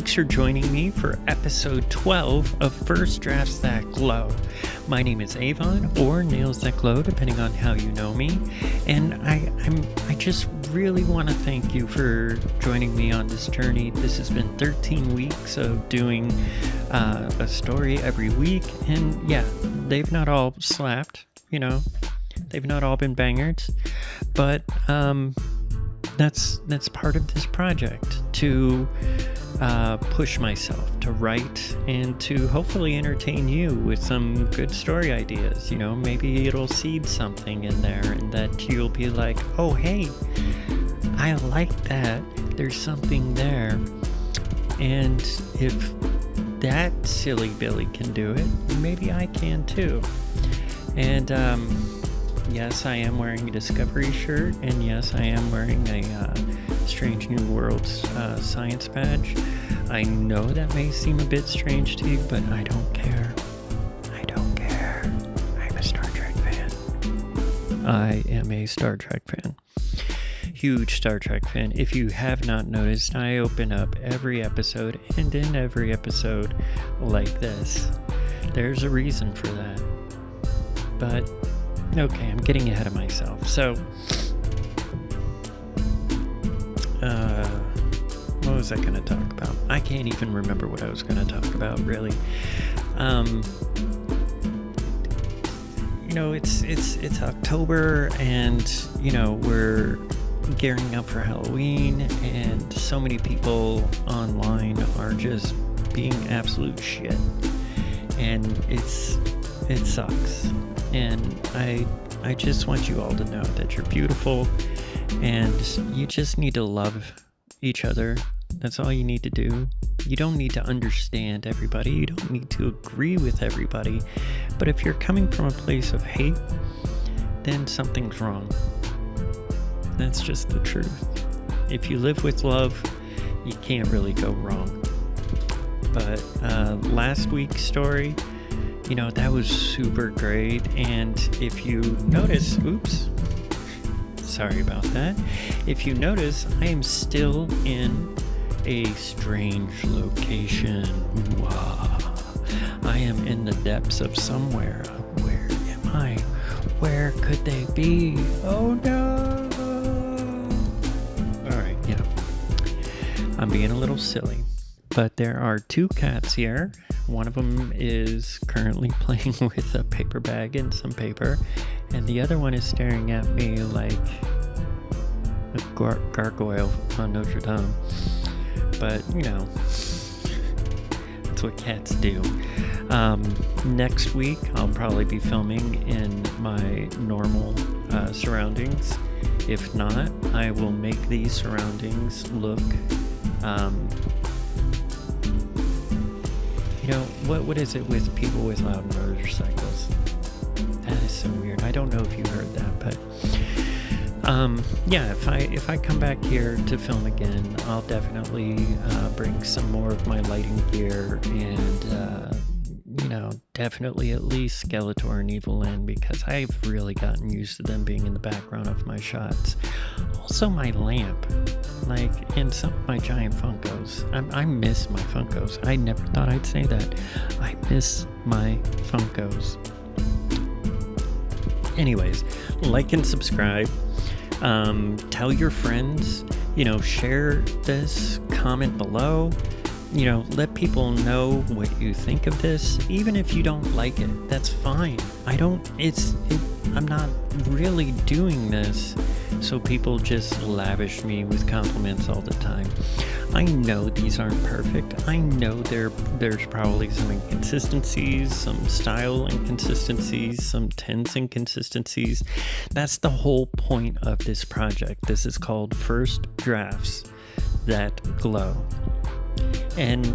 Thanks for joining me for episode 12 of First Drafts That Glow. My name is Avon, or Nails That Glow, depending on how you know me. And I just really want to thank you for joining me on this journey. This has been 13 weeks of doing a story every week. And yeah, they've not all slapped, they've not all been bangers. But that's part of this project, to push myself to write and to hopefully entertain you with some good story ideas. Maybe it'll seed something in there and that you'll be like, oh hey, I like that, there's something there. And if that silly Billy can do it, maybe I can too. And yes, I am wearing a Discovery shirt, and yes, I am wearing a Strange New Worlds science badge. I know that may seem a bit strange to you, but I don't care. I don't care. I'm a Star Trek fan. I am a Star Trek fan. Huge Star Trek fan. If you have not noticed, I open up every episode and in every episode like this. There's a reason for that. But okay, I'm getting ahead of myself. So, what was I going to talk about? I can't even remember what I was going to talk about, really. It's October, and we're gearing up for Halloween, and so many people online are just being absolute shit, and it sucks. And I just want you all to know that you're beautiful, and you just need to love each other. That's all you need to do. You don't need to understand everybody. You don't need to agree with everybody. But if you're coming from a place of hate, then something's wrong. That's just the truth. If you live with love, you can't really go wrong. But last week's story, that was super great. And if you notice, sorry about that. If you notice, I am still in a strange location. Wow. I am in the depths of somewhere. Where am I? Where could they be? Oh no! Alright, I'm being a little silly. But there are two cats here. One of them is currently playing with a paper bag and some paper, and the other one is staring at me like a gargoyle on Notre Dame. But, that's what cats do. Next week, I'll probably be filming in my normal surroundings. If not, I will make these surroundings look... what is it with people with loud motorcycles? That is so weird. I don't know if you heard that, but if I come back here to film again, I'll definitely bring some more of my lighting gear and definitely at least Skeletor and Evil Lyn, because I've really gotten used to them being in the background of my shots. Also my lamp, and some of my giant Funkos. I miss my Funkos. I never thought I'd say that. I miss my Funkos. Anyways, like and subscribe. Tell your friends. Share this. Comment below. Let people know what you think of this. Even if you don't like it, that's fine. I'm not really doing this so people just lavish me with compliments all the time. I know these aren't perfect. I know there's probably some inconsistencies, some style inconsistencies, some tense inconsistencies. That's the whole point of this project. This is called First Drafts That Glow. And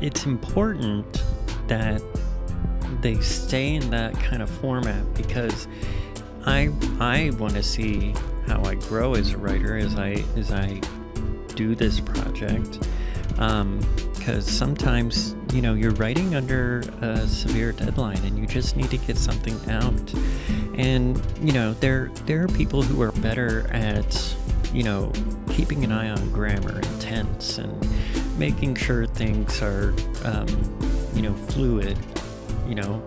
it's important that they stay in that kind of format, because I want to see how I grow as a writer as I do this project. Because sometimes you're writing under a severe deadline and you just need to get something out. And there are people who are better at keeping an eye on grammar and tense and making sure things are, fluid,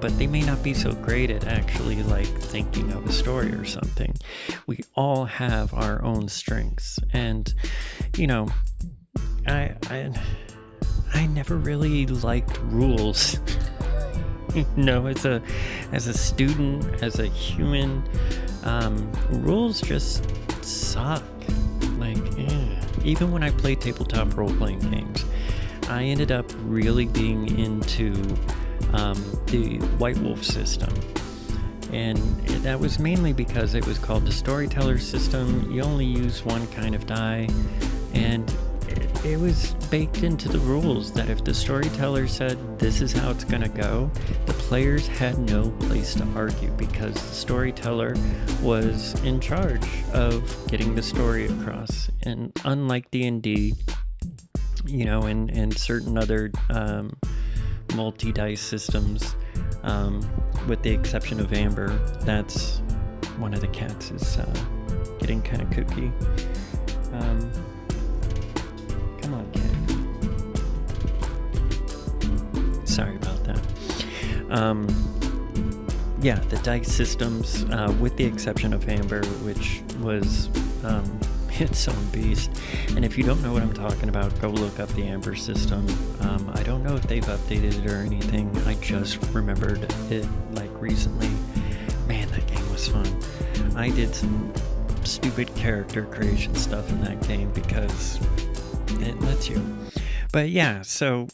but they may not be so great at actually like thinking of a story or something. We all have our own strengths, and I never really liked rules. As a student, as a human, rules just suck. Even when I played tabletop role-playing games, I ended up really being into the White Wolf system. And that was mainly because it was called the storyteller system. You only use one kind of die, and it was baked into the rules that if the storyteller said this is how it's going to go, the players had no place to argue, because the storyteller was in charge of getting the story across. And unlike D&D, and certain other multi-dice systems, with the exception of Amber, that's one of the cats is getting kind of kooky. Come on, cat. Sorry about that. The dice systems, with the exception of Amber, which was its own beast. And if you don't know what I'm talking about, go look up the Amber system. I don't know if they've updated it or anything. I just remembered it recently. Man, that game was fun. I did some stupid character creation stuff in that game because it lets you. But yeah, so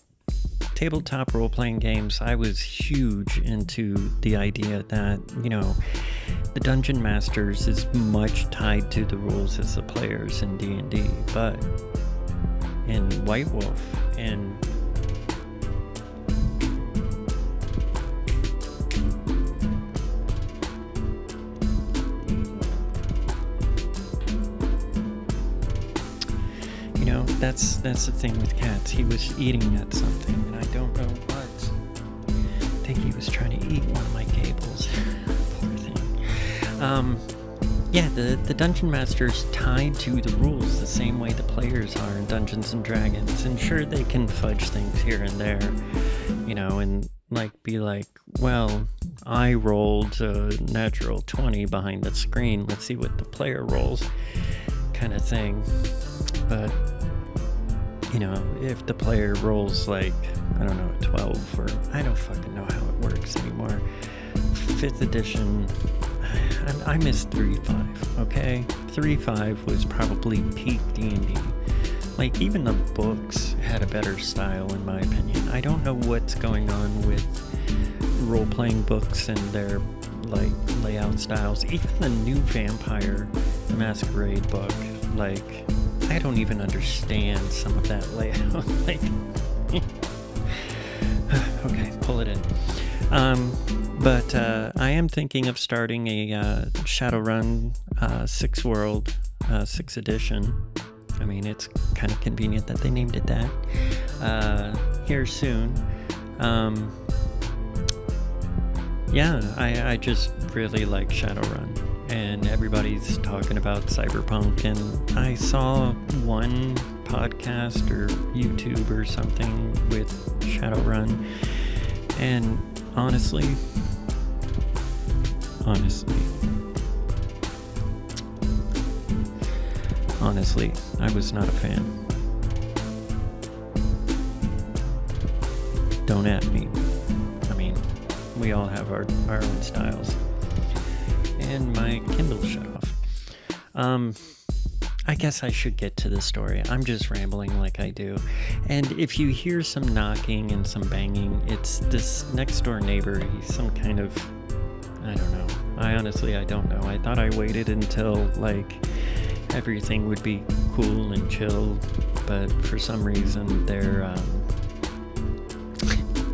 tabletop role-playing games, I was huge into the idea that, the Dungeon Masters is much tied to the rules as the players in D&D, but in White Wolf and that's the thing with cats. He was eating at something, and I don't know what. I think he was trying to eat one of my cables. Poor thing. The Dungeon Master's tied to the rules the same way the players are in Dungeons and Dragons. And sure, they can fudge things here and there, and be like, well, I rolled a natural 20 behind the screen. Let's see what the player rolls, kind of thing. But if the player rolls a 12, or I don't fucking know how it works anymore. 5th edition, I missed 3.5, okay? 3.5 was probably peak D&D. Even the books had a better style, in my opinion. I don't know what's going on with role-playing books and their, layout styles. Even the new Vampire the Masquerade book, I don't even understand some of that layout. Okay, pull it in. But I am thinking of starting a Shadowrun 6th World 6th edition. I mean, it's kind of convenient that they named it that. Here soon. I just really like Shadowrun. And everybody's talking about Cyberpunk, and I saw one podcast or YouTube or something with Shadowrun, and honestly, I was not a fan. Don't at me. I mean, we all have our own styles. And my Kindle shut off. I guess I should get to the story. I'm just rambling like I do. And if you hear some knocking and some banging, it's this next door neighbor. He's some kind of, I don't know. I don't know. I thought I waited until everything would be cool and chill, but for some reason they're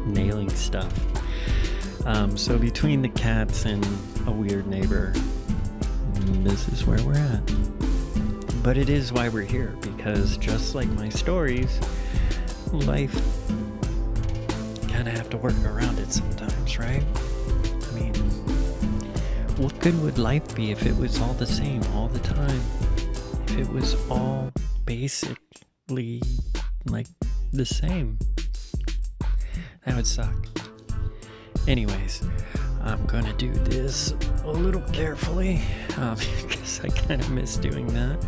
nailing stuff. So between the cats and a weird neighbor, this is where we're at. But it is why we're here, because just like my stories, life kind of have to work around it sometimes, right? I mean, what good would life be if it was all the same all the time? If it was all basically the same. That would suck. Anyways, I'm gonna do this a little carefully because I kind of miss doing that.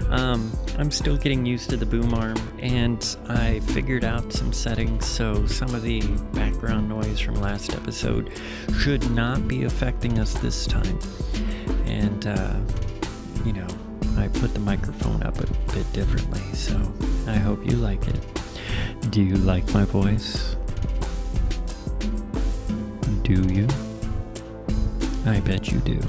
I'm still getting used to the boom arm, and I figured out some settings so some of the background noise from last episode should not be affecting us this time. And, I put the microphone up a bit differently, so I hope you like it. Do you like my voice? Do you? I bet you do.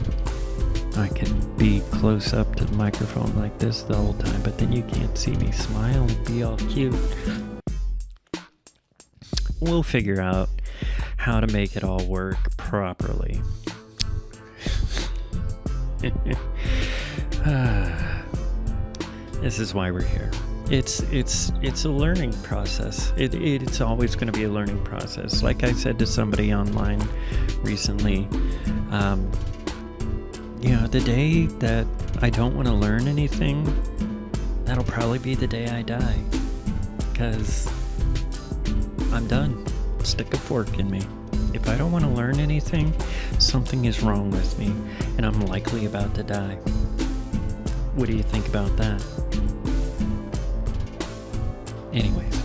I can be close up to the microphone like this the whole time, but then you can't see me smile and be all cute. We'll figure out how to make it all work properly. This is why we're here. It's a learning process. It's always going to be a learning process. Like I said to somebody online recently, the day that I don't want to learn anything, that'll probably be the day I die. Because I'm done. Stick a fork in me. If I don't want to learn anything, something is wrong with me, and I'm likely about to die. What do you think about that? Anyways.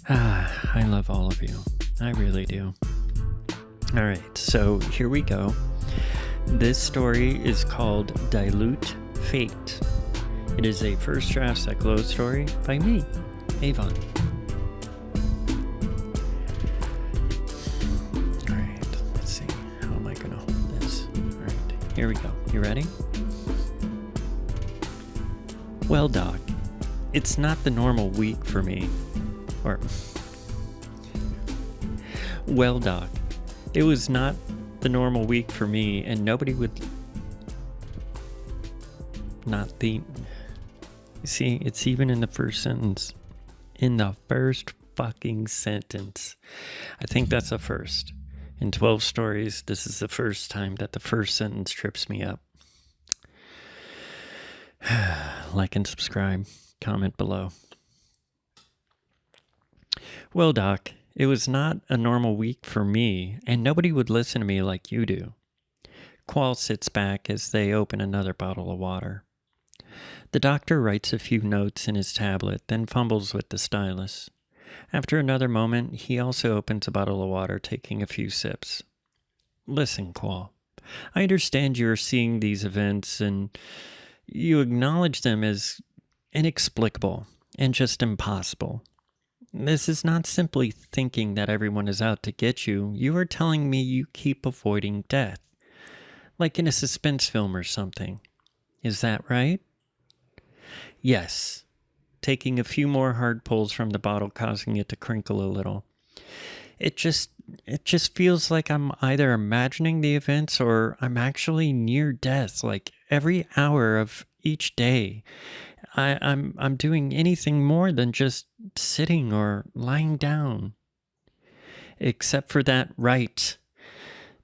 I love all of you. I really do. Alright, so here we go. This story is called Dilute Fate. It is a First Drafts That Glow story by me, Avon. Alright, let's see. How am I going to hold this? Alright, here we go. You ready? Well, Doc, it's not the normal week for me. Well, Doc, it was not the normal week for me, and nobody would not the... See, it's even in the first sentence. In the first fucking sentence. I think that's a first. In 12 stories, this is the first time that the first sentence trips me up. Like and subscribe. Comment below. Well, Doc, it was not a normal week for me, and nobody would listen to me like you do. Qual sits back as they open another bottle of water. The doctor writes a few notes in his tablet, then fumbles with the stylus. After another moment, he also opens a bottle of water, taking a few sips. Listen, Qual, I understand you are seeing these events, and you acknowledge them as inexplicable and just impossible. This is not simply thinking that everyone is out to get you. You are telling me you keep avoiding death, like in a suspense film or something. Is that right? Yes. Taking a few more hard pulls from the bottle, causing it to crinkle a little. It just feels like I'm either imagining the events or I'm actually near death, like every hour of each day. I'm doing anything more than just sitting or lying down. Except for that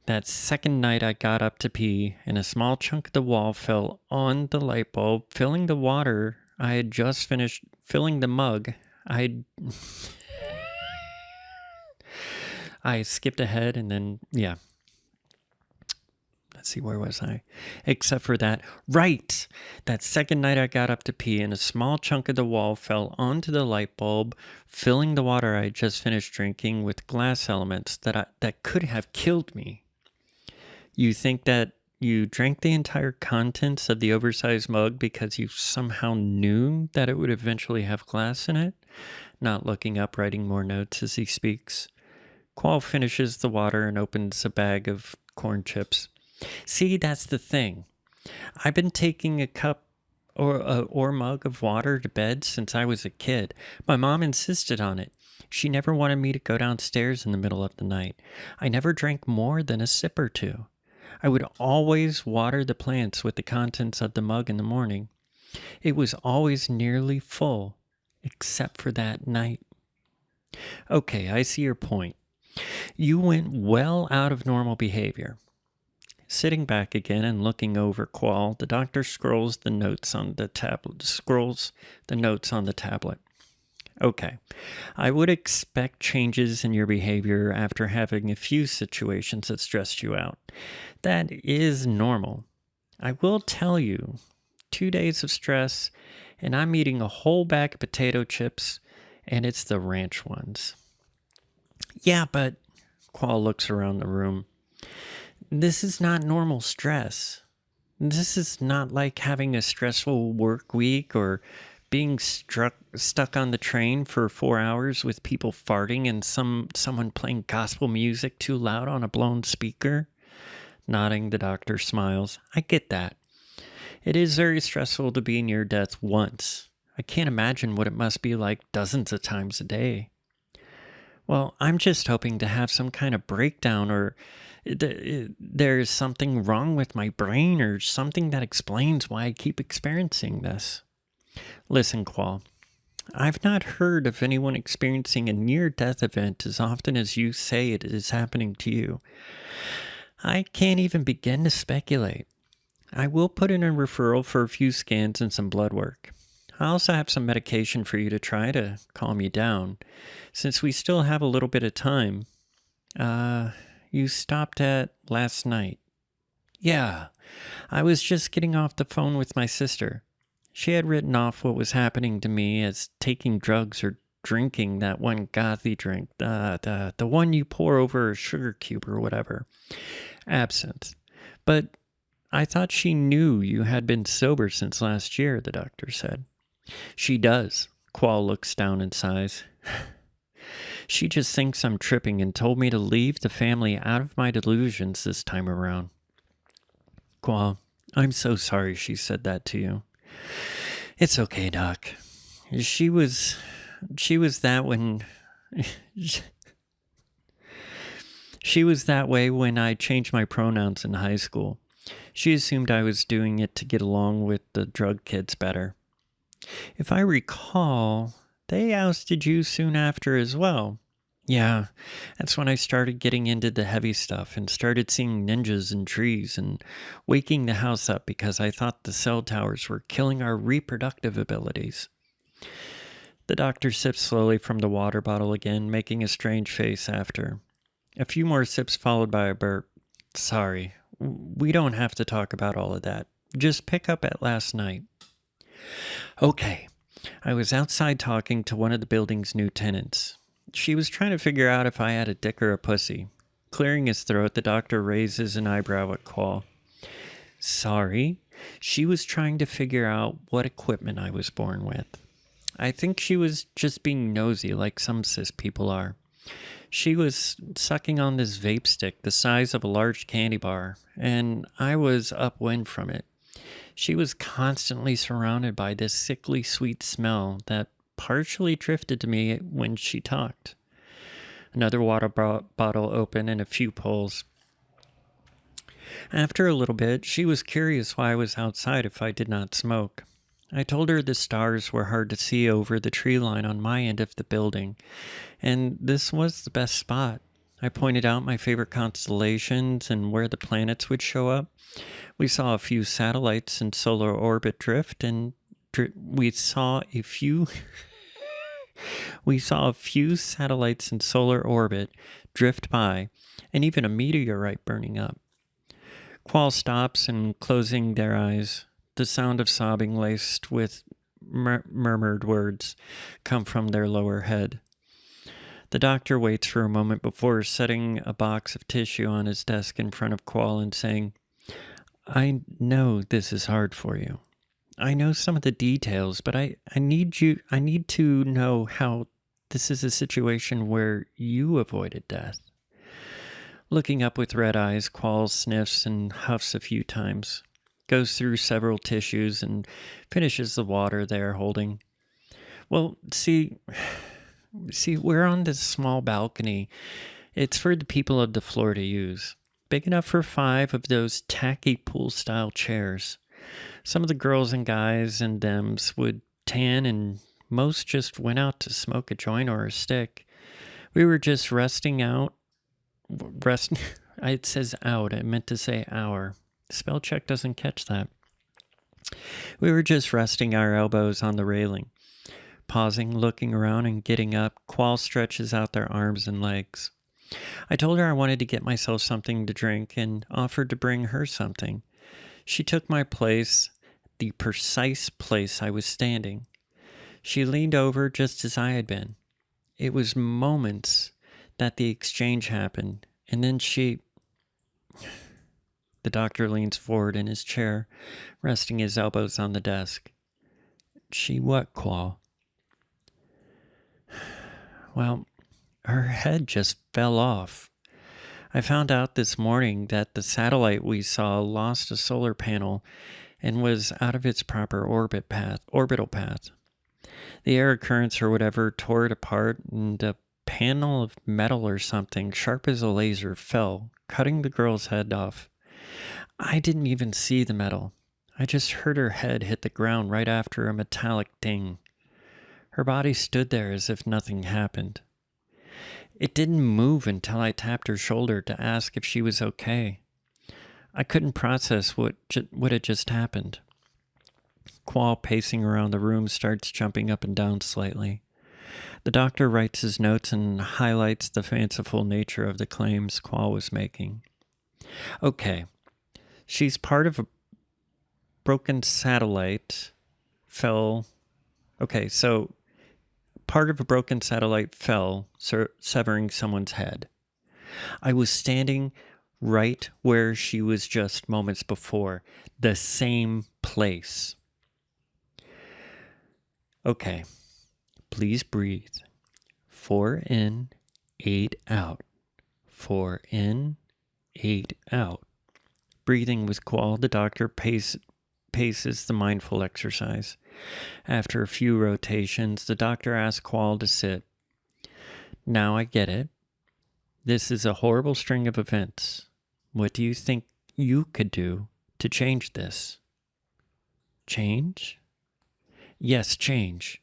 that second night I got up to pee and a small chunk of the wall fell on the light bulb, filling the water. I had just finished filling the mug. I skipped ahead and then, yeah. Let's see, where was I? Except for that second night I got up to pee and a small chunk of the wall fell onto the light bulb, filling the water I had just finished drinking with glass elements that could have killed me. You think that you drank the entire contents of the oversized mug because you somehow knew that it would eventually have glass in it? Not looking up, writing more notes as he speaks. Qual finishes the water and opens a bag of corn chips. See, that's the thing. I've been taking a cup or mug of water to bed since I was a kid. My mom insisted on it. She never wanted me to go downstairs in the middle of the night. I never drank more than a sip or two. I would always water the plants with the contents of the mug in the morning. It was always nearly full, except for that night. Okay, I see your point. You went well out of normal behavior. Sitting back again and looking over Qual, the doctor scrolls the notes on the tablet. Okay, I would expect changes in your behavior after having a few situations that stressed you out. That is normal. I will tell you, 2 days of stress, and I'm eating a whole bag of potato chips, and it's the ranch ones. Yeah, but Qual looks around the room. This is not normal stress. This is not like having a stressful work week or being stuck on the train for 4 hours with people farting and someone playing gospel music too loud on a blown speaker. Nodding, the doctor smiles. I get that. It is very stressful to be near death once. I can't imagine what it must be like dozens of times a day. Well, I'm just hoping to have some kind of breakdown, or there's something wrong with my brain, or something that explains why I keep experiencing this. Listen, Qual, I've not heard of anyone experiencing a near-death event as often as you say it is happening to you. I can't even begin to speculate. I will put in a referral for a few scans and some blood work. I also have some medication for you to try to calm you down. Since we still have a little bit of time, you stopped at last night. Yeah, I was just getting off the phone with my sister. She had written off what was happening to me as taking drugs or drinking that one gothy drink, the one you pour over a sugar cube or whatever. Absinthe. But I thought she knew you had been sober since last year, the doctor said. She does. Qual looks down and sighs. She just thinks I'm tripping and told me to leave the family out of my delusions this time around. Qual, I'm so sorry she said that to you. It's okay, Doc. She was that when... She was that way when I changed my pronouns in high school. She assumed I was doing it to get along with the drug kids better. If I recall, they ousted you soon after as well. Yeah, that's when I started getting into the heavy stuff and started seeing ninjas in trees and waking the house up because I thought the cell towers were killing our reproductive abilities. The doctor sips slowly from the water bottle again, making a strange face after. A few more sips followed by a burp. Sorry, we don't have to talk about all of that. Just pick up at last night. Okay, I was outside talking to one of the building's new tenants. She was trying to figure out if I had a dick or a pussy. Clearing his throat, the doctor raises an eyebrow at Qual. Sorry, she was trying to figure out what equipment I was born with. I think she was just being nosy like some cis people are. She was sucking on this vape stick the size of a large candy bar, and I was upwind from it. She was constantly surrounded by this sickly sweet smell that partially drifted to me when she talked. Another water bottle open and a few pulls. After a little bit, she was curious why I was outside if I did not smoke. I told her the stars were hard to see over the tree line on my end of the building, and this was the best spot. I pointed out my favorite constellations and where the planets would show up. We saw a few satellites in solar orbit drift, and we saw a few satellites in solar orbit drift by, and even a meteorite burning up. Qual stops and closing their eyes. The sound of sobbing laced with murmured words come from their lower head. The doctor waits for a moment before setting a box of tissue on his desk in front of Qual and saying, I know this is hard for you. I know some of the details, but I need to know how this is a situation where you avoided death. Looking up with red eyes, Qual sniffs and huffs a few times, goes through several tissues and finishes the water they are holding. Well, see, we're on this small balcony. It's for the people of the floor to use. Big enough for 5 of those tacky pool-style chairs. Some of the girls and guys and thems would tan, and most just went out to smoke a joint or a stick. We were just resting It says out. I meant to say hour. Spell check doesn't catch that. We were just resting our elbows on the railing. Pausing, looking around, and getting up, Qual stretches out their arms and legs. I told her I wanted to get myself something to drink and offered to bring her something. She took my place, the precise place I was standing. She leaned over just as I had been. It was moments that the exchange happened, and then she... The doctor leans forward in his chair, resting his elbows on the desk. She what, Qual? Well, her head just fell off. I found out this morning that the satellite we saw lost a solar panel and was out of its proper orbital path. The air currents or whatever tore it apart, and a panel of metal or something, sharp as a laser, fell, cutting the girl's head off. I didn't even see the metal. I just heard her head hit the ground right after a metallic ding. Her body stood there as if nothing happened. It didn't move until I tapped her shoulder to ask if she was okay. I couldn't process what had just happened. Qual, pacing around the room, starts jumping up and down slightly. The doctor writes his notes and highlights the fanciful nature of the claims Qual was making. Okay, she's part of a broken satellite fell... Okay, so part of a broken satellite fell, severing someone's head. I was standing right where she was just moments before, the same place. Okay, please breathe. 4 in, 8 out. 4 in, 8 out. Breathing with Qual, the doctor paces the mindful exercise. After a few rotations, the doctor asks Qual to sit. Now I get it. This is a horrible string of events. What do you think you could do to change this? Change? Yes, change.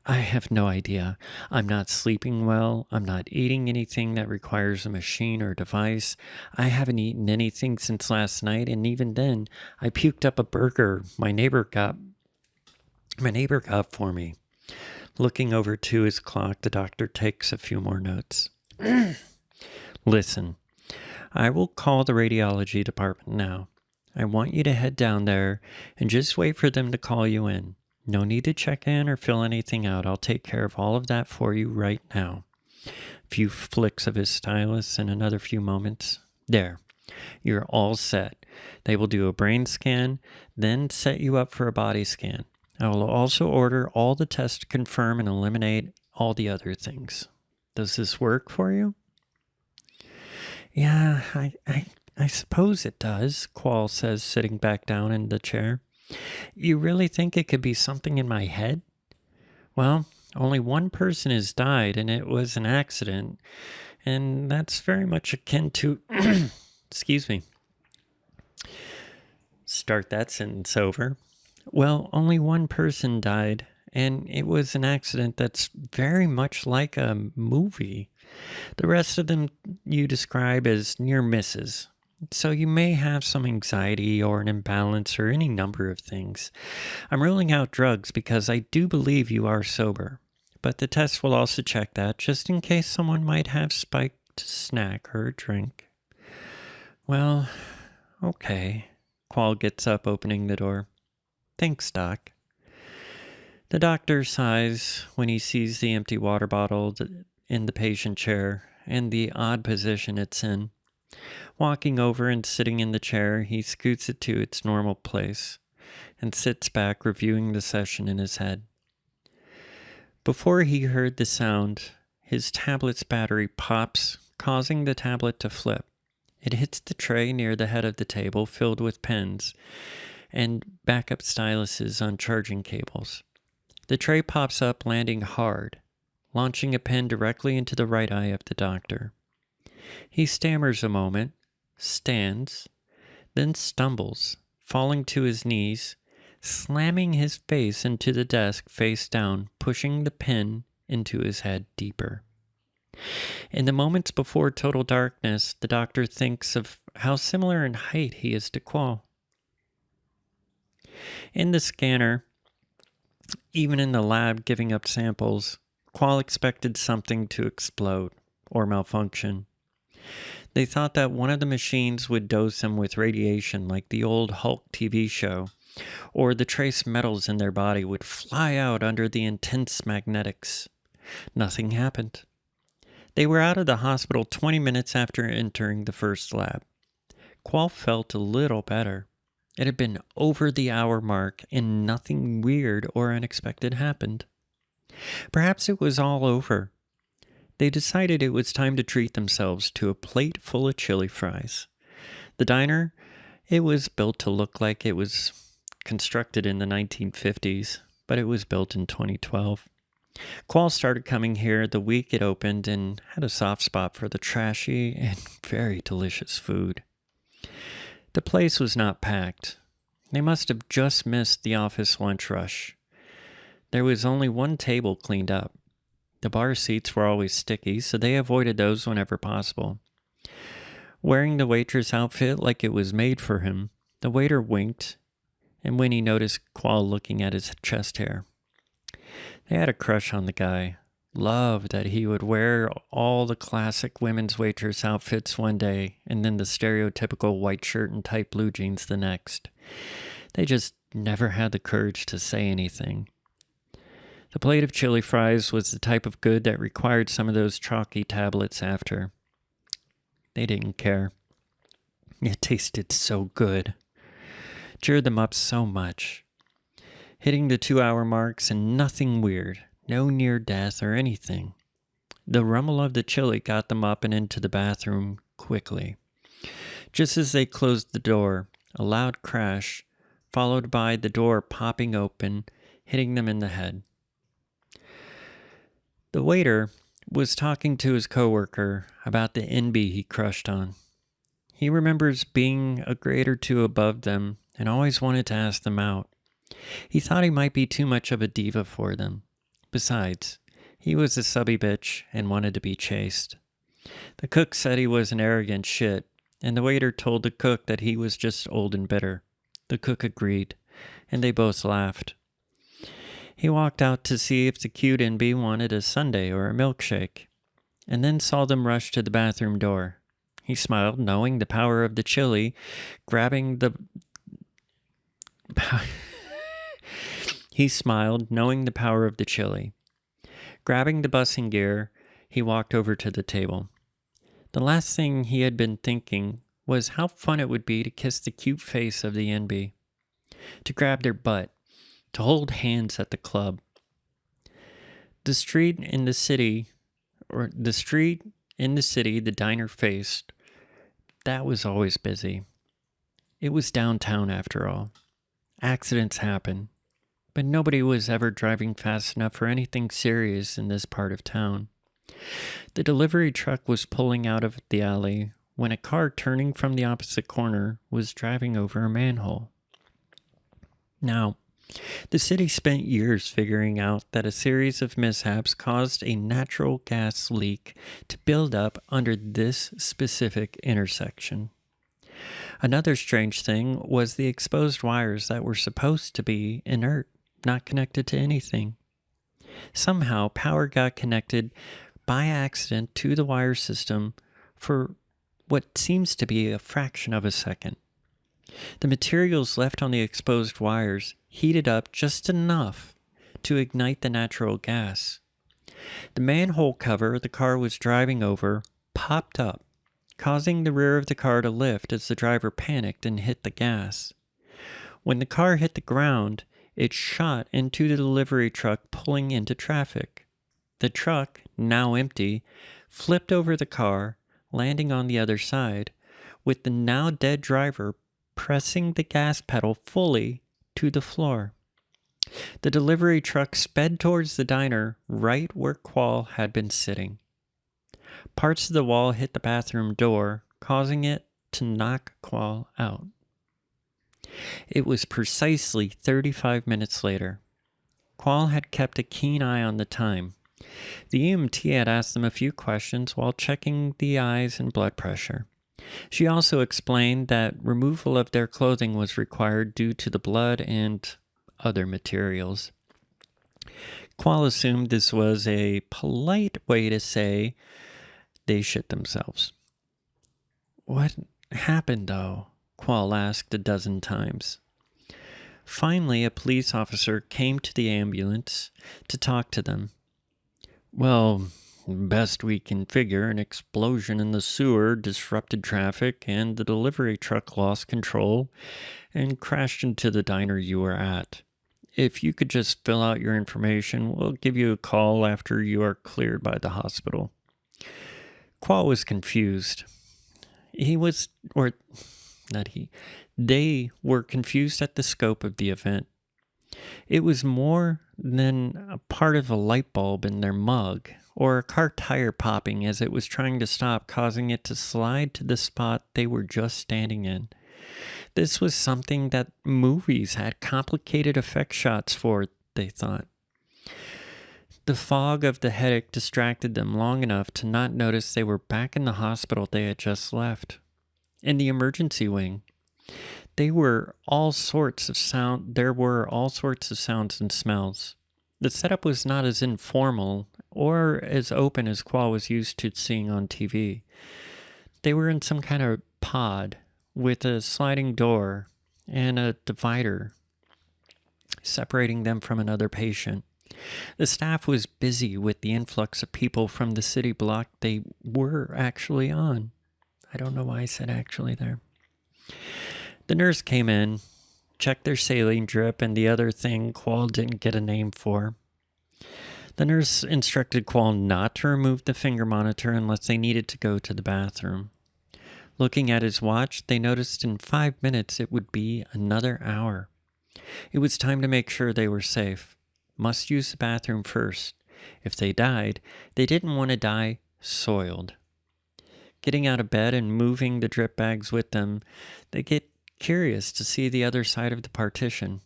I have no idea. I'm not sleeping well. I'm not eating anything that requires a machine or device. I haven't eaten anything since last night, and even then, I puked up a burger my neighbor got for me. Looking over to his clock, the doctor takes a few more notes. Listen, I will call the radiology department now. I want you to head down there and just wait for them to call you in. No need to check in or fill anything out. I'll take care of all of that for you right now. A few flicks of his stylus and another few moments. There. You're all set. They will do a brain scan, then set you up for a body scan. I will also order all the tests to confirm and eliminate all the other things. Does this work for you? Yeah, I suppose it does, Qual says, sitting back down in the chair. You really think it could be something in my head? Well, only one person has died, and it was an accident. And that's very much akin to... Excuse me. Start that sentence over. Well, only one person died, and it was an accident that's very much like a movie. The rest of them you describe as near misses. So you may have some anxiety or an imbalance or any number of things. I'm ruling out drugs because I do believe you are sober. But the test will also check that just in case someone might have spiked a snack or a drink. Well, okay. Qual gets up, opening the door. Thanks, Doc. The doctor sighs when he sees the empty water bottle in the patient chair and the odd position it's in. Walking over and sitting in the chair, he scoots it to its normal place and sits back, reviewing the session in his head. Before he heard the sound, his tablet's battery pops, causing the tablet to flip. It hits the tray near the head of the table, filled with pens and backup styluses on charging cables. The tray pops up, landing hard, launching a pen directly into the right eye of the doctor. He stammers a moment, stands, then stumbles, falling to his knees, slamming his face into the desk face down, pushing the pen into his head deeper. In the moments before total darkness, the doctor thinks of how similar in height he is to Qual. In the scanner, even in the lab giving up samples, Qual expected something to explode or malfunction. They thought that one of the machines would dose him with radiation like the old Hulk TV show, or the trace metals in their body would fly out under the intense magnetics. Nothing happened. They were out of the hospital 20 minutes after entering the first lab. Qual felt a little better. It had been over the hour mark and nothing weird or unexpected happened. Perhaps it was all over. They decided it was time to treat themselves to a plate full of chili fries. The diner, it was built to look like it was constructed in the 1950s, but it was built in 2012. Qual started coming here the week it opened and had a soft spot for the trashy and very delicious food. The place was not packed. They must have just missed the office lunch rush. There was only one table cleaned up. The bar seats were always sticky, so they avoided those whenever possible. Wearing the waitress outfit like it was made for him, the waiter winked, and when he noticed Qual looking at his chest hair. They had a crush on the guy, loved that he would wear all the classic women's waitress outfits one day and then the stereotypical white shirt and tight blue jeans the next. They just never had the courage to say anything. The plate of chili fries was the type of good that required some of those chalky tablets after. They didn't care. It tasted so good. Cheered them up so much. Hitting the 2-hour marks and nothing weird, no near death or anything. The rumble of the chili got them up and into the bathroom quickly. Just as they closed the door, a loud crash, followed by the door popping open, hitting them in the head. The waiter was talking to his coworker about the NB he crushed on. He remembers being a grade or two above them and always wanted to ask them out. He thought he might be too much of a diva for them. Besides, he was a subby bitch and wanted to be chased. The cook said he was an arrogant shit, and the waiter told the cook that he was just old and bitter. The cook agreed, and they both laughed. He walked out to see if the cute NB wanted a sundae or a milkshake, and then saw them rush to the bathroom door. He smiled, knowing the power of the chili, grabbing the busing gear, he walked over to the table. The last thing he had been thinking was how fun it would be to kiss the cute face of the NB, to grab their butt, to hold hands at the club. The street in the city the diner faced, that was always busy. It was downtown after all. Accidents happen, but nobody was ever driving fast enough for anything serious in this part of town. The delivery truck was pulling out of the alley when a car turning from the opposite corner was driving over a manhole. Now, the city spent years figuring out that a series of mishaps caused a natural gas leak to build up under this specific intersection. Another strange thing was the exposed wires that were supposed to be inert, not connected to anything. Somehow, power got connected by accident to the wire system for what seems to be a fraction of a second. The materials left on the exposed wires heated up just enough to ignite the natural gas. The manhole cover the car was driving over popped up, causing the rear of the car to lift as the driver panicked and hit the gas. When the car hit the ground, it shot into the delivery truck pulling into traffic. The truck, now empty, flipped over the car, landing on the other side, with the now dead driver pressing the gas pedal fully to the floor. The delivery truck sped towards the diner right where Qual had been sitting. Parts of the wall hit the bathroom door, causing it to knock Qual out. It was precisely 35 minutes later. Qual had kept a keen eye on the time. The EMT had asked them a few questions while checking the eyes and blood pressure. She also explained that removal of their clothing was required due to the blood and other materials. Qual assumed this was a polite way to say they shit themselves. What happened, though? Qual asked a dozen times. Finally, a police officer came to the ambulance to talk to them. Well, best we can figure, an explosion in the sewer disrupted traffic and the delivery truck lost control and crashed into the diner you were at. If you could just fill out your information, we'll give you a call after you are cleared by the hospital. Qual was confused. They were confused at the scope of the event. It was more than a part of a light bulb in their mug, or a car tire popping as it was trying to stop, causing it to slide to the spot they were just standing in. This was something that movies had complicated effect shots for, they thought. The fog of the headache distracted them long enough to not notice they were back in the hospital they had just left. In the emergency wing, there were all sorts of sounds and smells. The setup was not as informal or as open as Qual was used to seeing on TV. They were in some kind of pod with a sliding door and a divider separating them from another patient. The staff was busy with the influx of people from the city block they were actually on. I don't know why I said actually there. The nurse came in, checked their saline drip and the other thing Qual didn't get a name for. The nurse instructed Qual not to remove the finger monitor unless they needed to go to the bathroom. Looking at his watch, they noticed in 5 minutes it would be another hour. It was time to make sure they were safe. Must use the bathroom first. If they died, they didn't want to die soiled. Getting out of bed and moving the drip bags with them, they get curious to see the other side of the partition.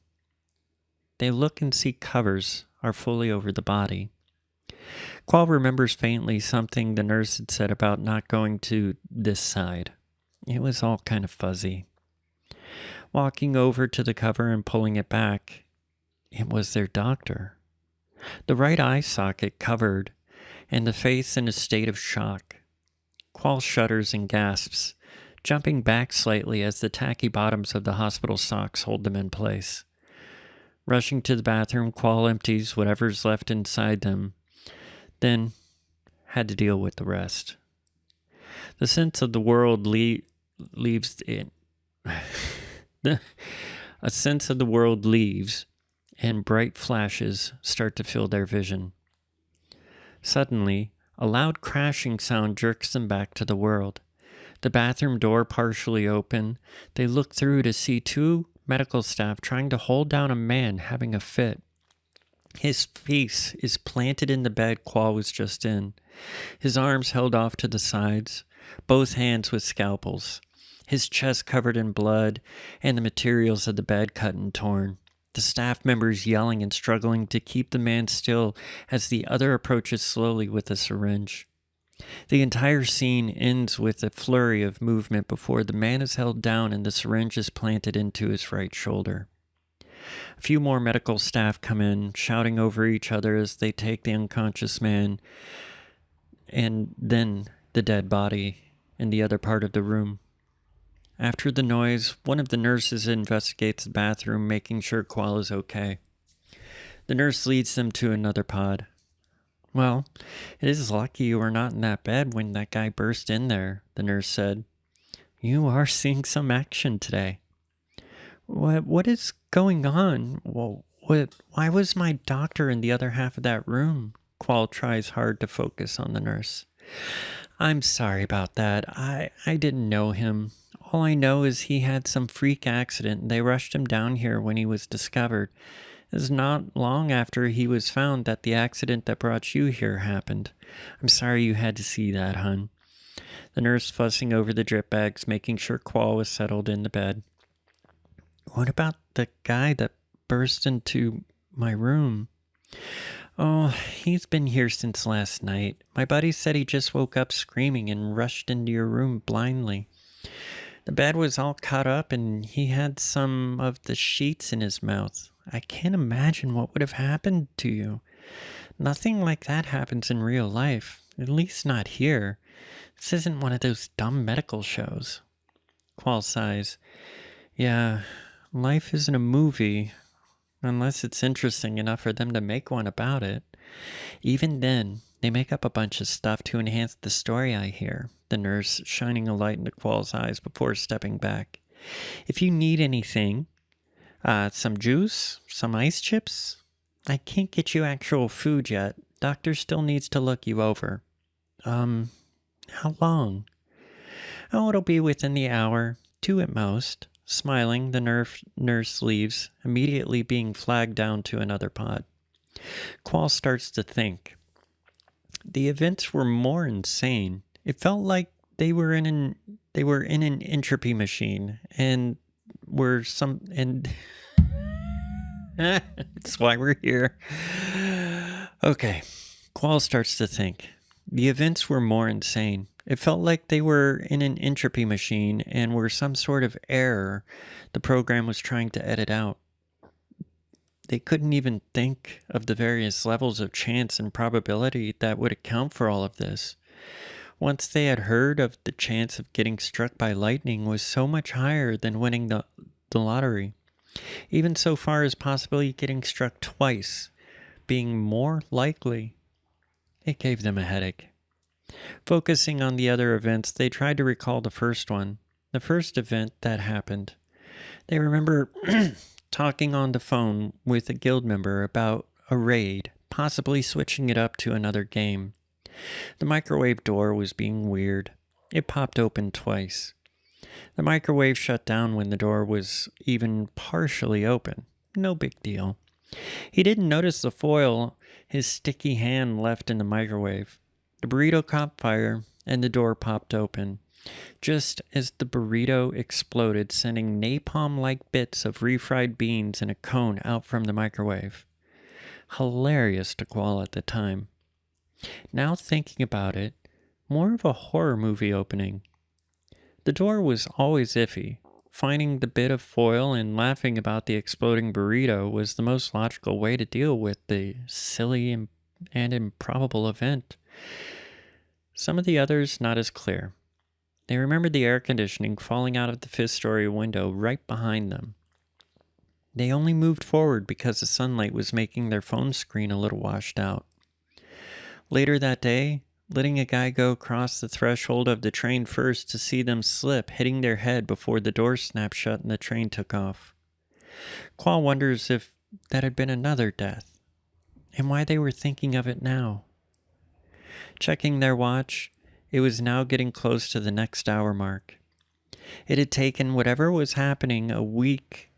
They look and see covers are fully over the body. Qual remembers faintly something the nurse had said about not going to this side. It was all kind of fuzzy. Walking over to the cover and pulling it back, it was their doctor. The right eye socket covered, and the face in a state of shock. Qual shudders and gasps, jumping back slightly as the tacky bottoms of the hospital socks hold them in place. Rushing to the bathroom, Qual empties whatever's left inside them, then had to deal with the rest. The sense of the world leaves it. A sense of the world leaves, and bright flashes start to fill their vision. Suddenly, a loud crashing sound jerks them back to the world. The bathroom door partially open. They look through to see 2 medical staff trying to hold down a man having a fit. His face is planted in the bed Qual was just in. His arms held off to the sides, both hands with scalpels. His chest covered in blood, and the materials of the bed cut and torn. The staff members yelling and struggling to keep the man still as the other approaches slowly with a syringe. The entire scene ends with a flurry of movement before the man is held down and the syringe is planted into his right shoulder. A few more medical staff come in, shouting over each other as they take the unconscious man and then the dead body in the other part of the room. After the noise, one of the nurses investigates the bathroom, making sure Qual is okay. The nurse leads them to another pod. Well, it is lucky you were not in that bed when that guy burst in there, the nurse said. You are seeing some action today. What is going on? Why was my doctor in the other half of that room? Qual tries hard to focus on the nurse. I'm sorry about that. I didn't know him. All I know is he had some freak accident and they rushed him down here when he was discovered. It was not long after he was found that the accident that brought you here happened. I'm sorry you had to see that, hon. The nurse fussing over the drip bags, making sure Qual was settled in the bed. What about the guy that burst into my room? Oh, he's been here since last night. My buddy said he just woke up screaming and rushed into your room blindly. The bed was all cut up and he had some of the sheets in his mouth. I can't imagine what would have happened to you. Nothing like that happens in real life, at least not here. This isn't one of those dumb medical shows. Qual sighs. Yeah, life isn't a movie, unless it's interesting enough for them to make one about it. Even then, they make up a bunch of stuff to enhance the story, I hear, the nurse shining a light into Qual's eyes before stepping back. If you need anything, some juice, some ice chips? I can't get you actual food yet. Doctor still needs to look you over. How long? Oh, it'll be within the hour, 2 at most. Smiling, the nurse leaves, immediately being flagged down to another pod. Qual starts to think. The events were more insane. It felt like they were in an entropy machine and that's why we're here. Okay. Qual starts to think. The events were more insane. It felt like they were in an entropy machine and were some sort of error the program was trying to edit out. They couldn't even think of the various levels of chance and probability that would account for all of this. Once they had heard of the chance of getting struck by lightning was so much higher than winning the lottery. Even so far as possibly getting struck twice, being more likely. It gave them a headache. Focusing on the other events, they tried to recall the first one, the first event that happened. They remember talking on the phone with a guild member about a raid, possibly switching it up to another game. The microwave door was being weird. It popped open twice. The microwave shut down when the door was even partially open. No big deal. He didn't notice the foil his sticky hand left in the microwave. The burrito caught fire and the door popped open, just as the burrito exploded, sending napalm-like bits of refried beans in a cone out from the microwave. Hilarious to Qual at the time. Now thinking about it, more of a horror movie opening. The door was always iffy. Finding the bit of foil and laughing about the exploding burrito was the most logical way to deal with the silly and improbable event. Some of the others not as clear. They remembered the air conditioning falling out of the 5th-story window right behind them. They only moved forward because the sunlight was making their phone screen a little washed out. Later that day, letting a guy go across the threshold of the train first to see them slip, hitting their head before the door snapped shut and the train took off. Qual wonders if that had been another death, and why they were thinking of it now. Checking their watch, it was now getting close to the next hour mark. It had taken whatever was happening a week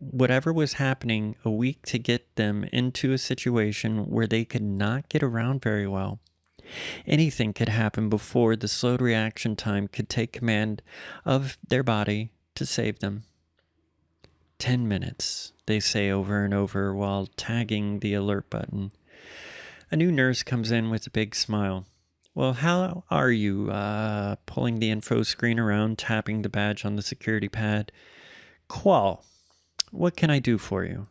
to get them into a situation where they could not get around very well. Anything could happen before the slowed reaction time could take command of their body to save them. 10 minutes, they say over and over while tagging the alert button. A new nurse comes in with a big smile. Well, how are you? Pulling the info screen around, tapping the badge on the security pad. Qual, what can I do for you?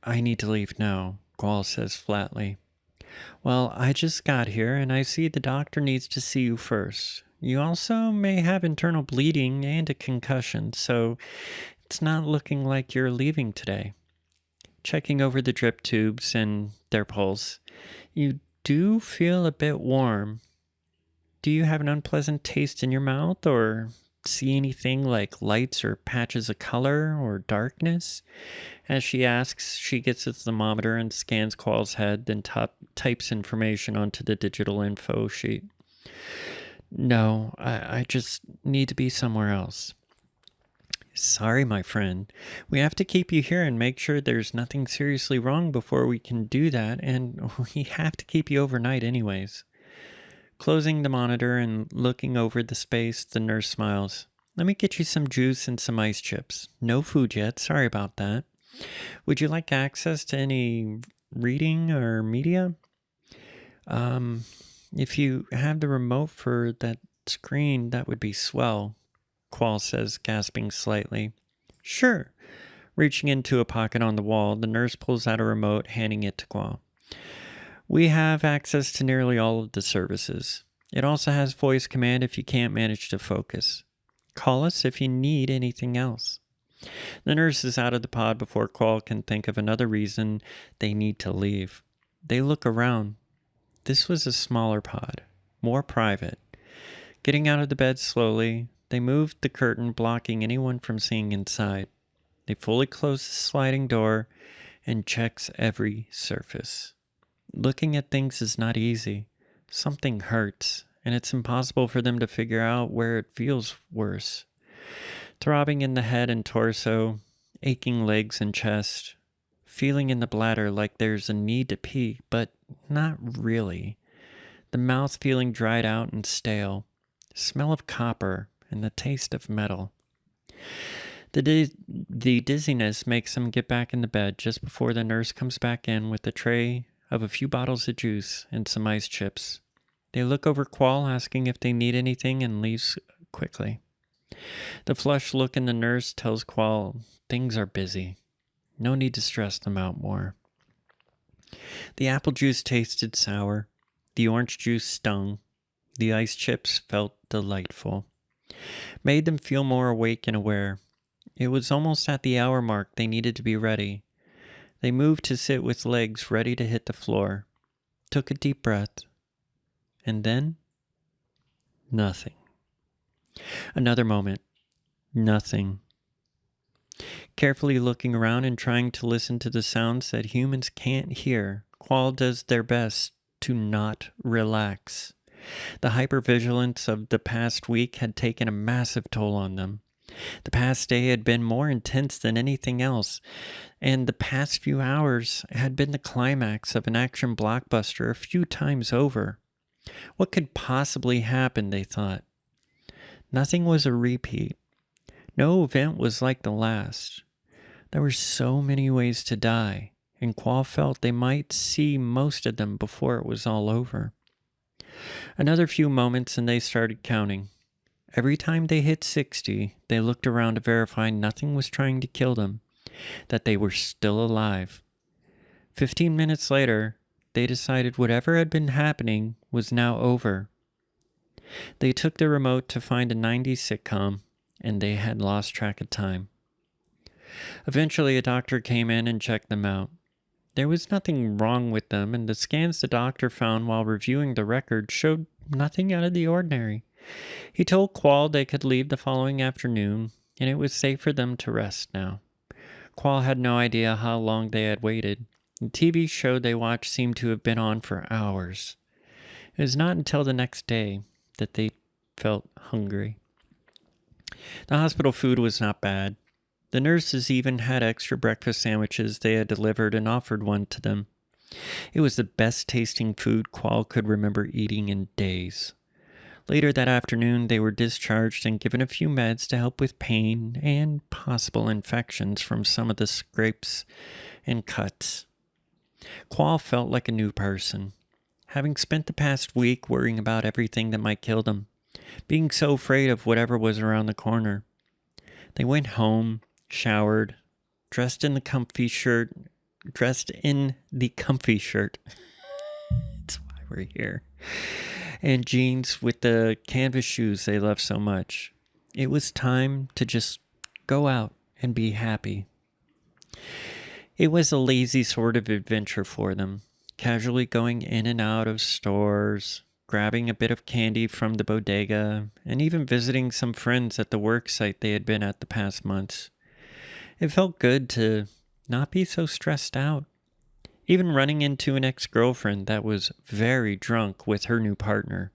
I need to leave now, Qual says flatly. Well, I just got here and I see the doctor needs to see you first. You also may have internal bleeding and a concussion, so it's not looking like you're leaving today. Checking over the drip tubes and their pulse. You do feel a bit warm. Do you have an unpleasant taste in your mouth or see anything like lights or patches of color or darkness? As she asks, she gets a thermometer and scans Qual's head, then types information onto the digital info sheet. No, I just need to be somewhere else. Sorry, my friend. We have to keep you here and make sure there's nothing seriously wrong before we can do that, and we have to keep you overnight anyways. Closing the monitor and looking over the space, the nurse smiles. Let me get you some juice and some ice chips. No food yet, sorry about that. Would you like access to any reading or media? If you have the remote for that screen, that would be swell, Qual says, gasping slightly. Sure. Reaching into a pocket on the wall, the nurse pulls out a remote, handing it to Qual. We have access to nearly all of the services. It also has voice command if you can't manage to focus. Call us if you need anything else. The nurse is out of the pod before Qual can think of another reason they need to leave. They look around. This was a smaller pod, more private. Getting out of the bed slowly, they moved the curtain blocking anyone from seeing inside. They fully close the sliding door and checks every surface. Looking at things is not easy. Something hurts, and it's impossible for them to figure out where it feels worse. Throbbing in the head and torso, aching legs and chest, feeling in the bladder like there's a need to pee, but not really. The mouth feeling dried out and stale, smell of copper, and the taste of metal. The dizziness makes them get back in the bed just before the nurse comes back in with a tray of a few bottles of juice and some ice chips. They look over Qual, asking if they need anything, and leaves quickly. The flushed look in the nurse tells Qual things are busy. No need to stress them out more. The apple juice tasted sour. The orange juice stung. The ice chips felt delightful. Made them feel more awake and aware. It was almost at the hour mark they needed to be ready. They moved to sit with legs ready to hit the floor. Took a deep breath. And then, nothing. Another moment. Nothing. Carefully looking around and trying to listen to the sounds that humans can't hear, Qual does their best to not relax. The hypervigilance of the past week had taken a massive toll on them. The past day had been more intense than anything else, and the past few hours had been the climax of an action blockbuster a few times over. What could possibly happen, they thought? Nothing was a repeat. No event was like the last. There were so many ways to die, and Qual felt they might see most of them before it was all over. Another few moments and they started counting. Every time they hit 60, they looked around to verify nothing was trying to kill them, that they were still alive. 15 minutes later, they decided whatever had been happening was now over. They took the remote to find a 90s sitcom, and they had lost track of time. Eventually, a doctor came in and checked them out. There was nothing wrong with them, and the scans the doctor found while reviewing the record showed nothing out of the ordinary. He told Qual they could leave the following afternoon, and it was safe for them to rest now. Qual had no idea how long they had waited. The TV show they watched seemed to have been on for hours. It was not until the next day that they felt hungry. The hospital food was not bad. The nurses even had extra breakfast sandwiches they had delivered and offered one to them. It was the best tasting food Qual could remember eating in days. Later that afternoon, they were discharged and given a few meds to help with pain and possible infections from some of the scrapes and cuts. Qual felt like a new person, having spent the past week worrying about everything that might kill them, being so afraid of whatever was around the corner. They went home, showered, dressed in the comfy shirt. It's why we're here. And jeans with the canvas shoes they loved so much. It was time to just go out and be happy. It was a lazy sort of adventure for them, casually going in and out of stores, grabbing a bit of candy from the bodega, and even visiting some friends at the work site they had been at the past months. It felt good to not be so stressed out. Even running into an ex-girlfriend that was very drunk with her new partner.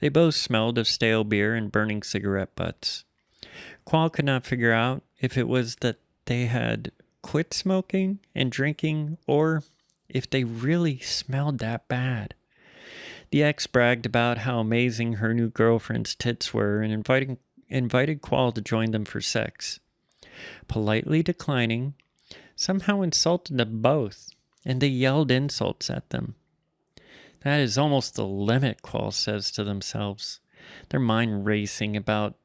They both smelled of stale beer and burning cigarette butts. Qual could not figure out if it was that they had quit smoking and drinking or if they really smelled that bad. The ex bragged about how amazing her new girlfriend's tits were and invited Qual to join them for sex. Politely declining, somehow insulted them both. and they yelled insults at them. That is almost the limit, Qual says to themselves, their mind racing about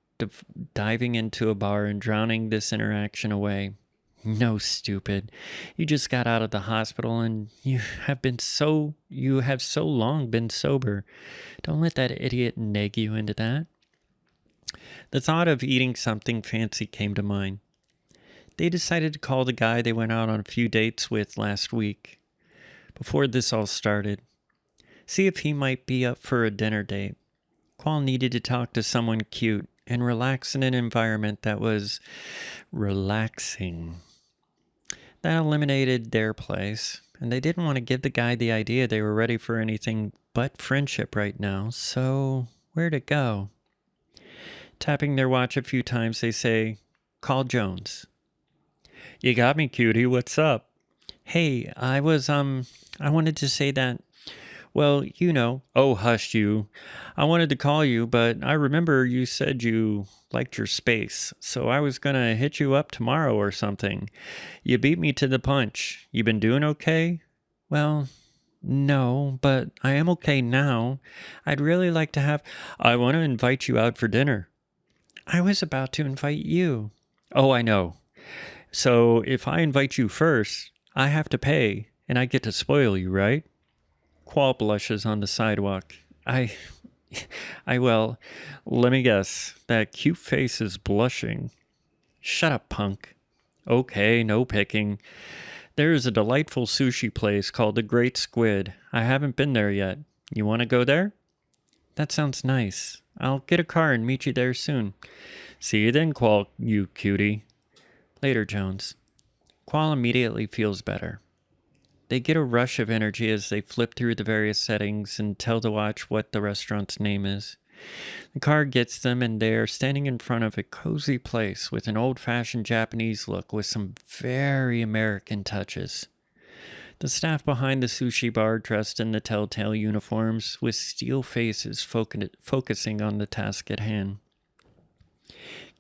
diving into a bar and drowning this interaction away. No, stupid. You just got out of the hospital and you have so long been sober. Don't let that idiot nag you into that. The thought of eating something fancy came to mind. They decided to call the guy they went out on a few dates with last week, before this all started. See if he might be up for a dinner date. Qual needed to talk to someone cute and relax in an environment that was relaxing. That eliminated their place, and they didn't want to give the guy the idea they were ready for anything but friendship right now, so where'd it go? Tapping their watch a few times, they say, "Call Jones." "You got me, cutie. What's up?" "Hey, I wanted to say that, well, you know." "Oh, hush you. I wanted to call you, but I remember you said you liked your space, so I was gonna hit you up tomorrow or something. You beat me to the punch. You been doing okay?" "Well, no, but I am okay now. I'd really like to have..." "I want to invite you out for dinner." "I was about to invite you." "Oh, I know. So if I invite you first, I have to pay, and I get to spoil you, right?" Qual blushes on the sidewalk. Well, let me guess. That cute face is blushing." "Shut up, punk." "Okay, no picking. There is a delightful sushi place called the Great Squid. I haven't been there yet. You want to go there?" "That sounds nice. I'll get a car and meet you there soon." "See you then, Qual, you cutie." "Later, Jones." Qual immediately feels better. They get a rush of energy as they flip through the various settings and tell the watch what the restaurant's name is. The car gets them, and they are standing in front of a cozy place with an old-fashioned Japanese look with some very American touches. The staff behind the sushi bar dressed in the telltale uniforms with steel faces focusing on the task at hand.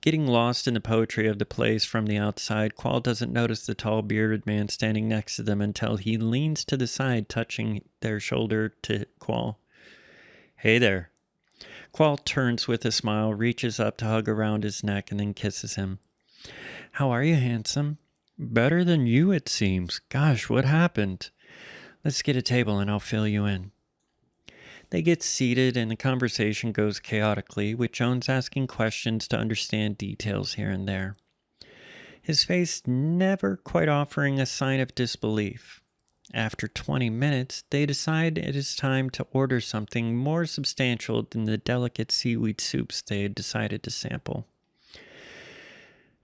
Getting lost in the poetry of the place from the outside, Qual doesn't notice the tall bearded man standing next to them until he leans to the side, touching their shoulder to Qual. "Hey there." Qual turns with a smile, reaches up to hug around his neck, and then kisses him. "How are you, handsome?" "Better than you, it seems. Gosh, what happened?" "Let's get a table and I'll fill you in." They get seated and the conversation goes chaotically, with Jones asking questions to understand details here and there. His face never quite offering a sign of disbelief. After 20 minutes, they decide it is time to order something more substantial than the delicate seaweed soups they had decided to sample.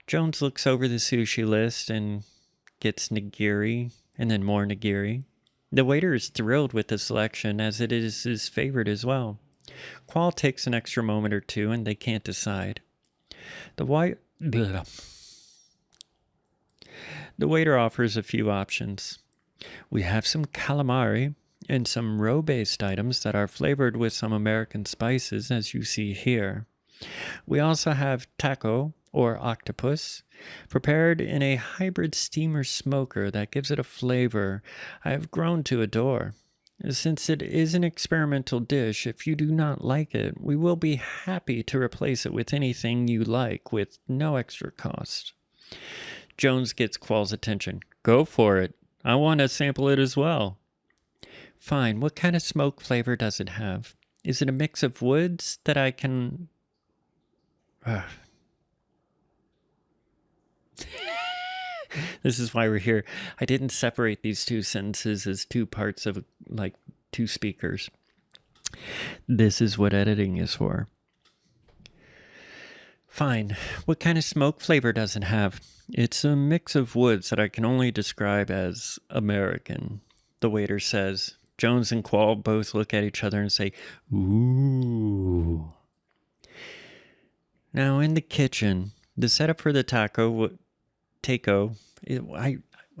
Jones looks over the sushi list and gets nigiri, and then more nigiri. The waiter is thrilled with the selection, as it is his favorite as well. Qual takes an extra moment or two, and they can't decide. The waiter offers a few options. "We have some calamari and some roe-based items that are flavored with some American spices, as you see here. We also have taco, or octopus, prepared in a hybrid steamer smoker that gives it a flavor I have grown to adore. Since it is an experimental dish, if you do not like it, we will be happy to replace it with anything you like with no extra cost." Jones gets Qual's attention. "Go for it. I want to sample it as well." "Fine. What kind of smoke flavor does it have? Is it a mix of woods that I can..." This is why we're here. I didn't separate these two sentences as two parts of, like, two speakers. This is what editing is for. "Fine. What kind of smoke flavor does it have?" "It's a mix of woods that I can only describe as American," the waiter says. Jones and Qual both look at each other and say, "Ooh." Now in the kitchen, the setup for the taco,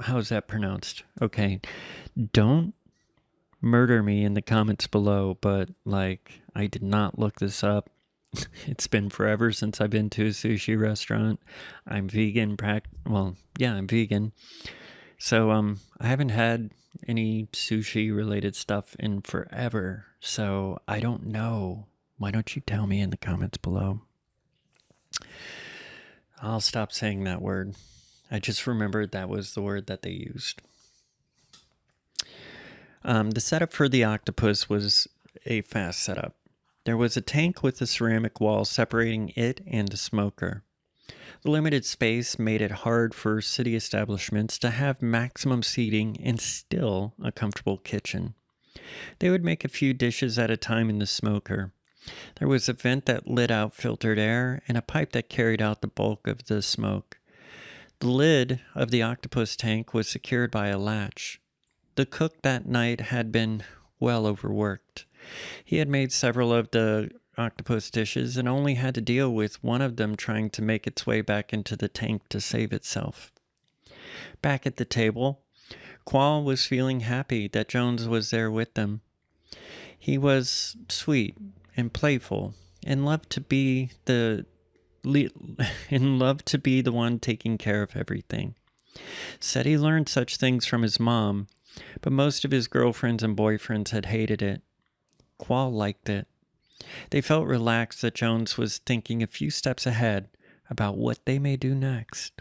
how's that pronounced? Okay, don't murder me in the comments below, but like, I did not look this up. It's been forever since I've been to a sushi restaurant. I'm vegan, I'm vegan. So I haven't had any sushi related stuff in forever, so I don't know. Why don't you tell me in the comments below? I'll stop saying that word. I just remembered that was the word that they used. The setup for the octopus was a fast setup. There was a tank with a ceramic wall separating it and the smoker. The limited space made it hard for city establishments to have maximum seating and still a comfortable kitchen. They would make a few dishes at a time in the smoker. There was a vent that let out filtered air and a pipe that carried out the bulk of the smoke. The lid of the octopus tank was secured by a latch. The cook that night had been well overworked. He had made several of the octopus dishes and only had to deal with one of them trying to make its way back into the tank to save itself. Back at the table, Qual was feeling happy that Jones was there with them. He was sweet and playful and loved to be the one taking care of everything. Said he learned such things from his mom, but most of his girlfriends and boyfriends had hated it. Qual liked it. They felt relaxed that Jones was thinking a few steps ahead about what they may do next.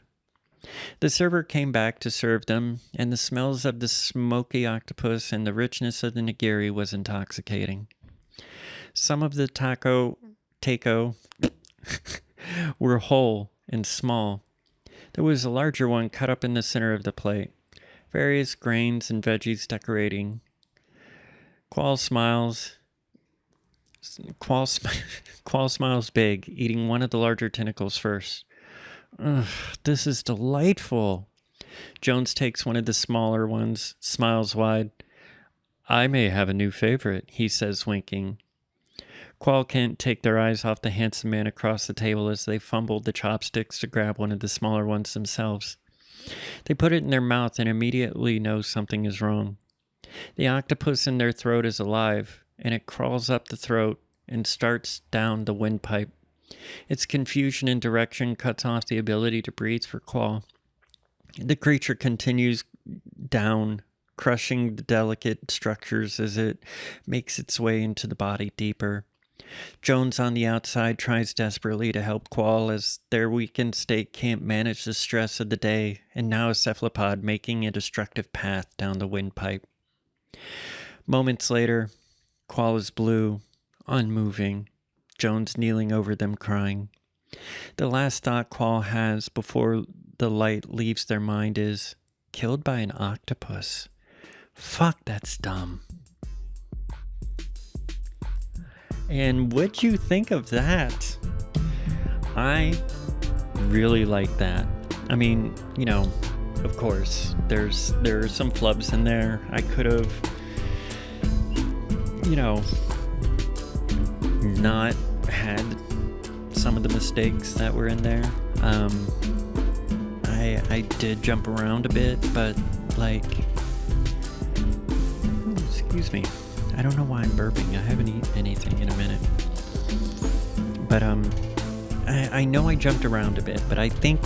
The server came back to serve them, and the smells of the smoky octopus and the richness of the nigiri was intoxicating. Some of the taco were whole and small. There was a larger one cut up in the center of the plate, various grains and veggies decorating. Qual smiles big, eating one of the larger tentacles first. Ugh, this is delightful. Jones takes one of the smaller ones, smiles wide. I may have a new favorite, he says, winking. Qual can't take their eyes off the handsome man across the table as they fumbled the chopsticks to grab one of the smaller ones themselves. They put it in their mouth and immediately know something is wrong. The octopus in their throat is alive, and it crawls up the throat and starts down the windpipe. Its confusion in direction cuts off the ability to breathe for Qual. The creature continues down, crushing the delicate structures as it makes its way into the body deeper. Jones on the outside tries desperately to help Qual as their weakened state can't manage the stress of the day, and now a cephalopod making a destructive path down the windpipe. Moments later, Qual is blue, unmoving, Jones kneeling over them crying. The last thought Qual has before the light leaves their mind is, killed by an octopus. Fuck, that's dumb. And what'd you think of that? I really like that. I mean, you know, of course, there are some flubs in there. I could have, you know, not had some of the mistakes that were in there. I did jump around a bit, but like, excuse me. I don't know why I'm burping. I haven't eaten anything in a minute. But I know I jumped around a bit, but I think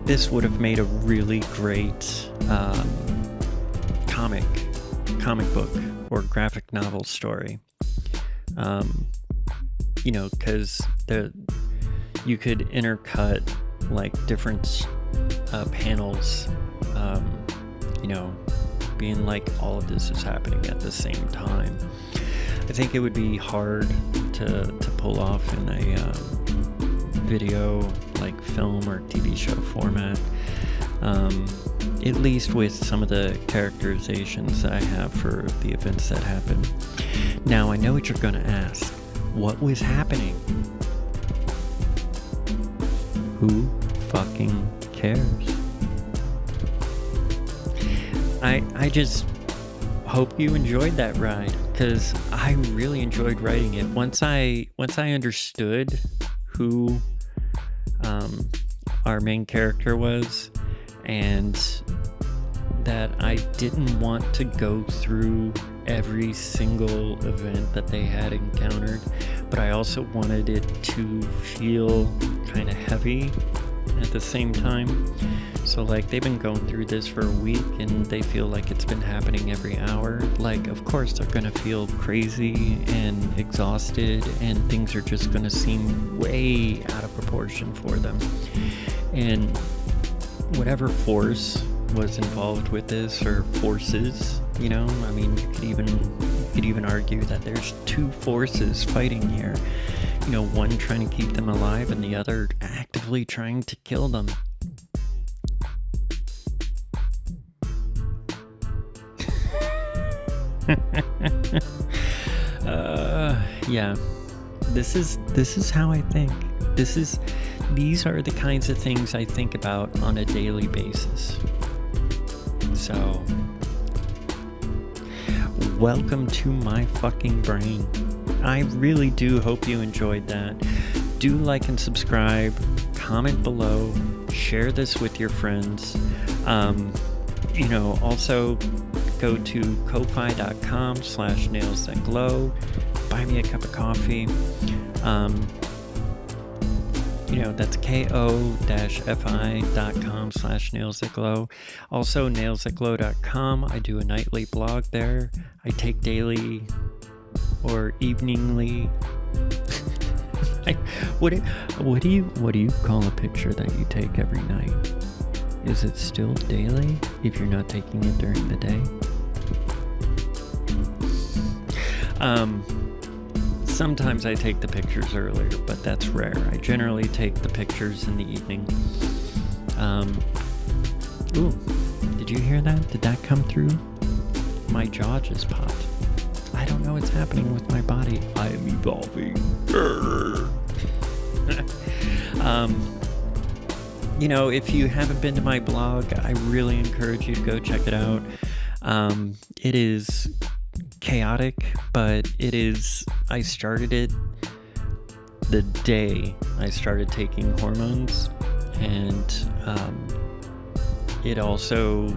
this would have made a really great comic book or graphic novel story. You know, because you could intercut like different panels, you know, being like all of this is happening at the same time. I think it would be hard to pull off in a video, like film or TV show format, at least with some of the characterizations that I have for the events that happen. Now, I know what you're going to ask. What was happening? Who fucking cares? I just hope you enjoyed that ride, because I really enjoyed writing it. Once I understood who our main character was, and that I didn't want to go through every single event that they had encountered, but I also wanted it to feel kind of heavy at the same time. So like they've been going through this for a week and they feel like it's been happening every hour. Like of course they're gonna feel crazy and exhausted and things are just gonna seem way out of proportion for them. And whatever force was involved with this, or forces, you know, I mean you could even argue that there's two forces fighting here. You know, one trying to keep them alive and the other actively trying to kill them. Yeah, this is how I think. These are the kinds of things I think about on a daily basis. So, welcome to my fucking brain. I really do hope you enjoyed that. Do like and subscribe, comment below, share this with your friends. You know, also go to ko-fi.com/nailsthatglow. Buy me a cup of coffee. You know, that's ko-fi.com/nailsthatglow. Also, nailsthatglow.com. I do a nightly blog there. I take daily or eveningly. What do you call a picture that you take every night? Is it still daily if you're not taking it during the day? Sometimes I take the pictures earlier, but that's rare. I generally take the pictures in the evening. Ooh, did you hear that? Did that come through? My jaw just popped. I don't know what's happening with my body. I am evolving. You know, if you haven't been to my blog, I really encourage you to go check it out. It is chaotic, but I started it the day I started taking hormones, and it also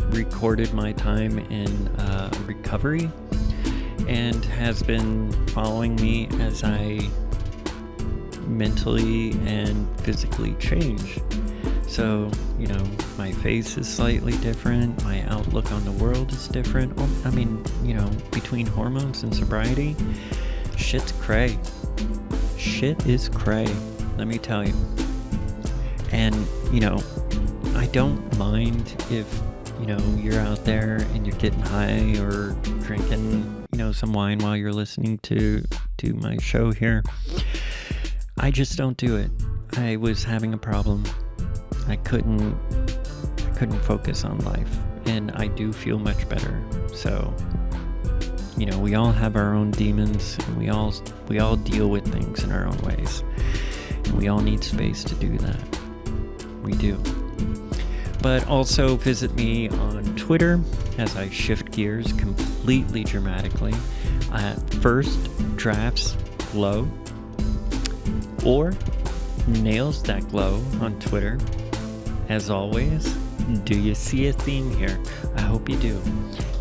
recorded my time in recovery and has been following me as I mentally and physically change. So, you know, my face is slightly different, my outlook on the world is different. I mean, you know, between hormones and sobriety, shit's cray. Shit is cray, let me tell you. And, you know, I don't mind if, you know, you're out there and you're getting high or drinking, you know, some wine while you're listening to my show here. I just don't do it. I was having a problem. I couldn't focus on life, and I do feel much better. So, you know, we all have our own demons, and we all deal with things in our own ways, and we all need space to do that. We do. But also visit me on Twitter as I shift gears completely dramatically at First Drafts Glow or Nails That Glow on Twitter. As always, do you see a theme here? I hope you do.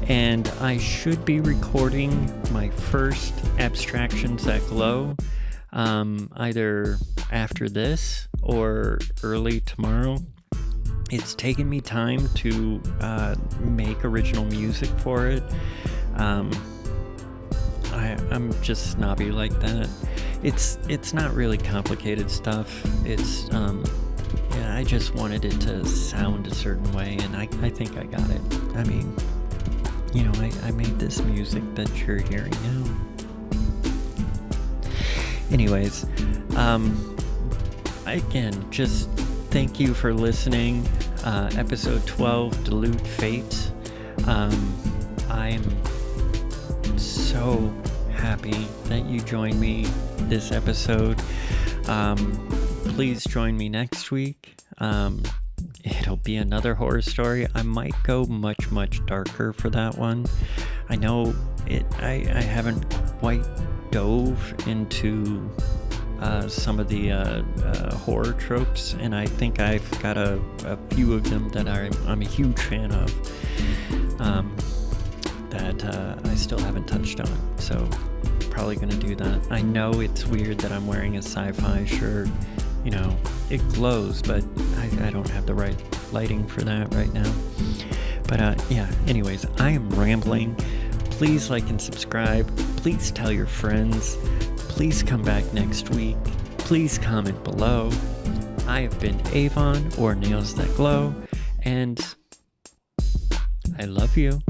And I should be recording my first Abstractions That Glow either after this or early tomorrow. It's taken me time to make original music for it. I'm just snobby like that. It's not really complicated stuff. It's yeah, I just wanted it to sound a certain way, and I think I got it. I mean, you know, I made this music that you're hearing now. Anyways, again, just thank you for listening. Episode 12, Dilute Fate. I'm so happy that you joined me this episode. Please join me next week. It'll be another horror story. I might go much darker for that one. I know I haven't quite dove into some of the horror tropes, and I think I've got a few of them that I'm a huge fan of that I still haven't touched on. So probably gonna do that. I know it's weird that I'm wearing a sci-fi shirt it glows, but I don't have the right lighting for that right now. But yeah, anyways, I am rambling. Please like and subscribe. Please tell your friends. Please come back next week. Please comment below. I have been Avon, or Nails That Glow, and I love you.